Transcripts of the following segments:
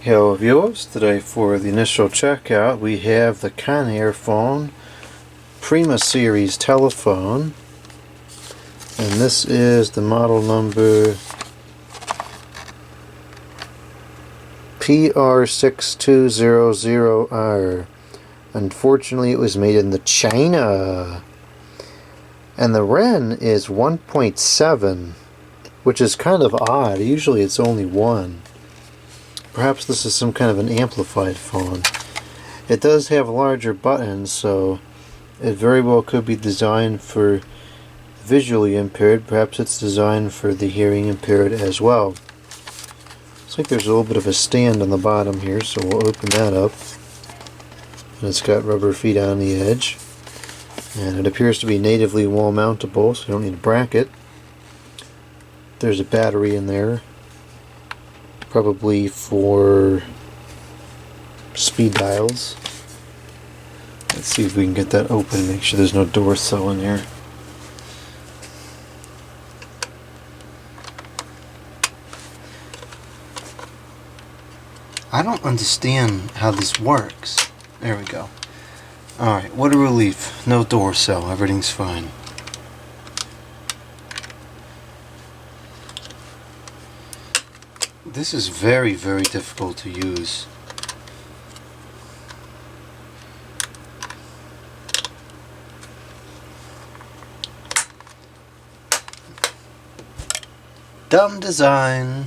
Hello viewers, today for the initial checkout we have the ConairPhone Prima Series telephone, and this is the model number PR6200R. Unfortunately it was made in the China, and the REN is 1.7, which is kind of odd. Usually it's only 1. Perhaps this is some kind of an amplified phone. It does have larger buttons, so it very well could be designed for visually impaired. Perhaps it's designed for the hearing impaired as well. Looks like there's a little bit of a stand on the bottom here, so we'll open that up. And it's got rubber feet on the edge. And it appears to be natively wall mountable, so you don't need a bracket. There's a battery in there, probably for speed dials. Let's see if we can get that open, make sure there's no door sill in here. I don't understand how this works. There we go. Alright, what a relief. No door sill, everything's fine. This is very, very difficult to use. Dumb design.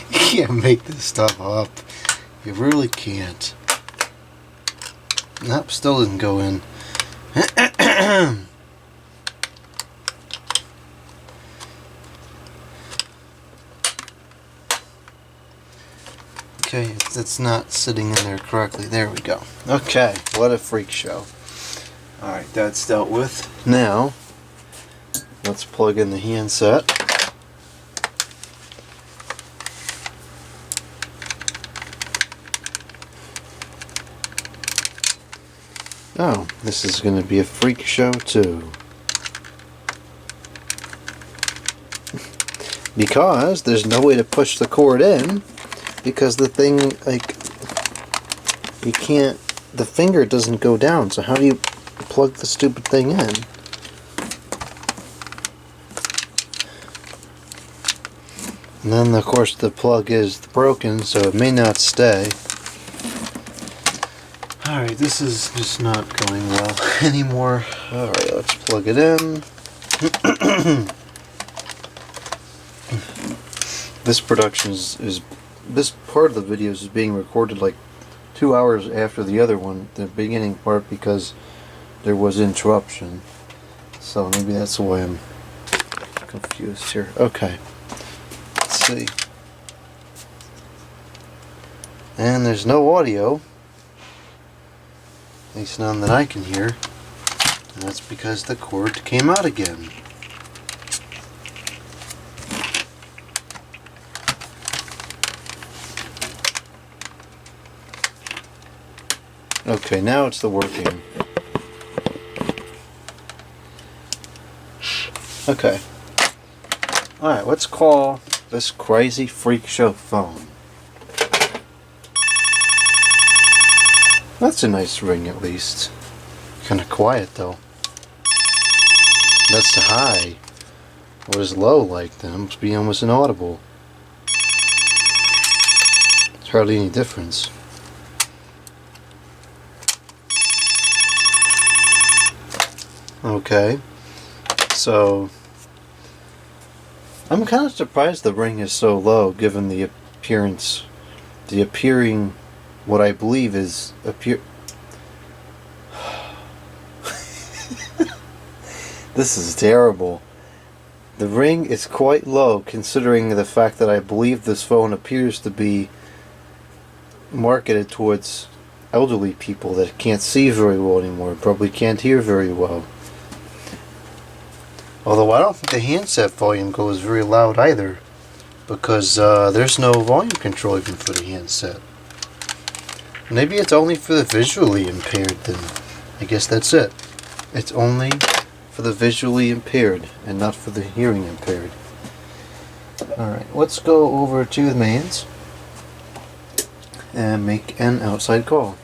You can't make this stuff up. You really can't. Nope, still doesn't go in. Okay, it's not sitting in there correctly. There we go. Okay, what a freak show. Alright, that's dealt with. Now, let's plug in the handset. Oh, this is going to be a freak show too. Because there's no way to push the cord in. Because the thing, like, you can't, the finger doesn't go down, so how do you plug the stupid thing in? And then, of course, the plug is broken, so it may not stay. Alright, this is just not going well anymore. Alright, let's plug it in. This production is this part of the videos is being recorded like 2 hours after the other one, the beginning part, because there was interruption. So maybe that's why I'm confused here. Okay, let's see. And there's no audio, at least none that I can hear, and that's because the cord came out again. Okay, now it's the working. Okay. Alright, let's call this crazy freak show phone. That's a nice ring, at least. Kinda quiet though. That's the high. What is low like then? It must be almost inaudible. There's hardly any difference. Okay, so I'm kind of surprised the ring is so low given the appearance, what I believe is This is terrible. The ring is quite low considering the fact that I believe this phone appears to be marketed towards elderly people that can't see very well anymore, probably can't hear very well. Although I don't think the handset volume goes very loud either, because there's no volume control even for the handset. Maybe it's only for the visually impaired then. I guess that's it. It's only for the visually impaired and not for the hearing impaired. Alright, let's go over to the mains and make an outside call.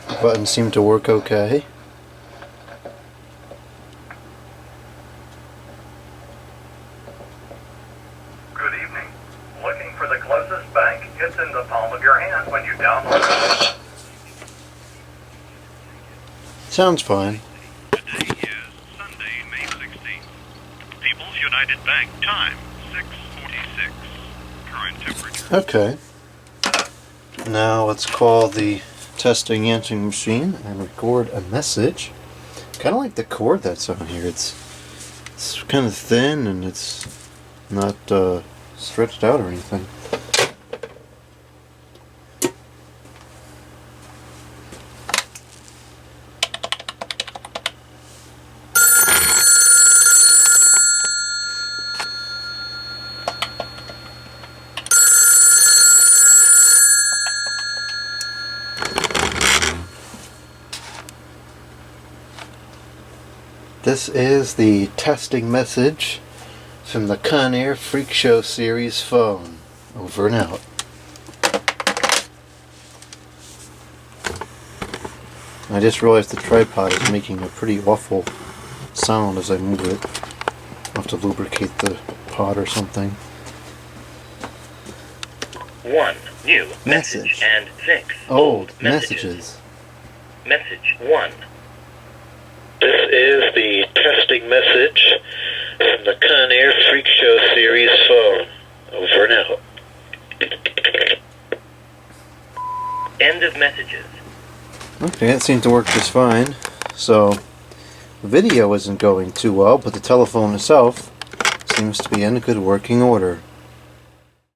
The buttons seem to work okay. Good evening. Looking for the closest bank? It's in the palm of your hand when you download it. Sounds fine. Today is Sunday, May 16th. People's United Bank time, 6:46. Current temperature. Okay. Now let's call the testing answering machine and record a message. Kind of like the cord that's on here. It's kind of thin and it's not stretched out or anything. This is the testing message from the Conair Freak Show series phone. Over and out. I just realized the tripod is making a pretty awful sound as I move it. I'll have to lubricate the pod or something. 1. New Message. and 6. Old messages. Message 1. This is the testing message from the Conair Freak Show series phone. Over and out. End of messages. Okay, that seemed to work just fine. So, the video isn't going too well, but the telephone itself seems to be in good working order.